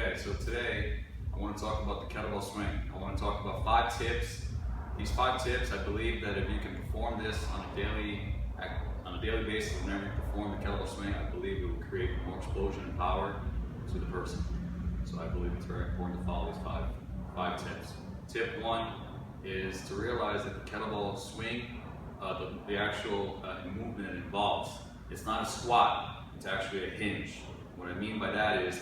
Okay, so today I want to talk about the kettlebell swing. I want to talk about 5 tips. These 5 tips, I believe that if you can perform this on a daily basis, whenever you perform the kettlebell swing, I believe it will create more explosion and power to the person. So I believe it's very important to follow these five tips. Tip 1 is to realize that the kettlebell swing, the actual movement it involves, it's not a squat, it's actually a hinge. What I mean by that is,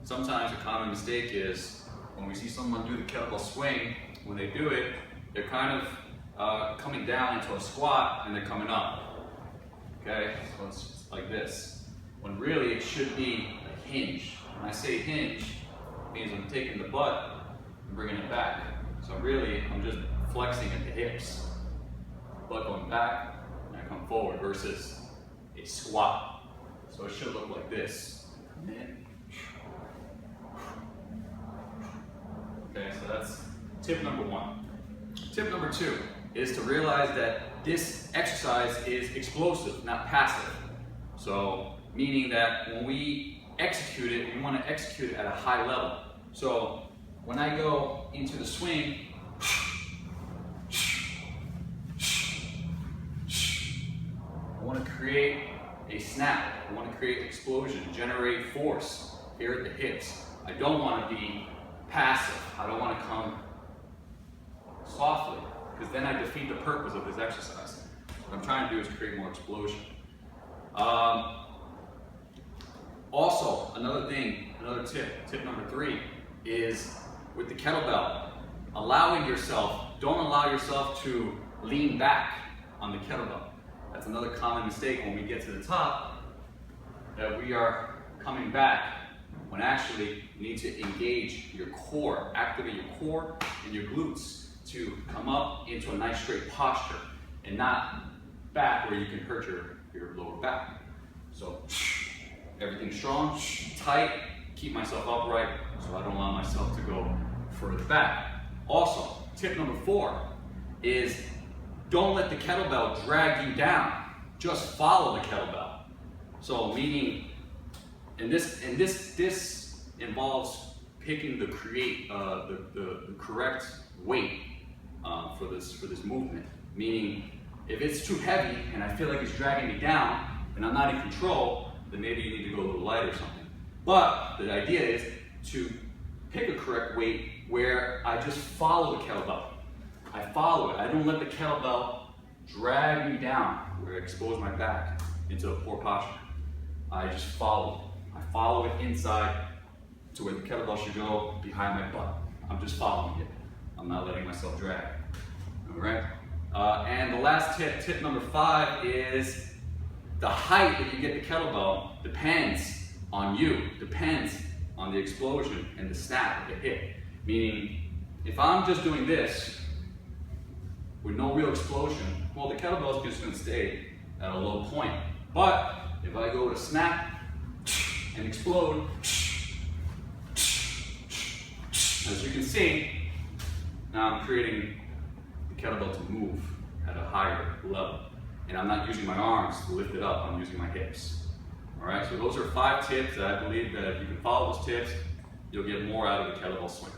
sometimes a common mistake is when we see someone do the kettlebell swing, when they do it, they're kind of coming down into a squat and they're coming up. Okay, so it's like this. When really it should be a hinge. When I say hinge, it means I'm taking the butt and bringing it back. So really, I'm just flexing at the hips. Butt going back, and I come forward versus a squat. So it should look like this. Come in. Okay, so that's tip number 1. Tip number 2 is to realize that this exercise is explosive, not passive. So, meaning that when we execute it, we want to execute it at a high level. So, when I go into the swing, I want to create a snap. I want to create explosion, generate force here at the hips. I don't want to be passive. I don't want to come softly, because then I defeat the purpose of this exercise. What I'm trying to do is create more explosion. Also, another tip number 3 is with the kettlebell, don't allow yourself to lean back on the kettlebell. That's another common mistake when we get to the top, that we are coming back when actually you need to engage your core, activate your core and your glutes to come up into a nice straight posture and not back where you can hurt your lower back. So everything strong, tight, keep myself upright so I don't allow myself to go further back. Also, tip number 4 is don't let the kettlebell drag you down. Just follow the kettlebell. So meaning, and this involves picking the correct weight for this movement. Meaning, if it's too heavy and I feel like it's dragging me down and I'm not in control, then maybe you need to go a little light or something. But the idea is to pick a correct weight where I just follow the kettlebell. I follow it. I don't let the kettlebell drag me down where I expose my back into a poor posture. I just follow it. I follow it inside to where the kettlebell should go behind my butt. I'm just following it. I'm not letting myself drag. All right? And the last tip number 5 is the height that you get the kettlebell depends on you, depends on the explosion and the snap of the hip. Meaning, if I'm just doing this with no real explosion, well, the kettlebell is just going to stay at a low point. But if I go to snap and explode, as you can see, now I'm creating the kettlebell to move at a higher level. And I'm not using my arms to lift it up, I'm using my hips. Alright, so those are 5 tips that I believe that if you can follow those tips, you'll get more out of the kettlebell swing.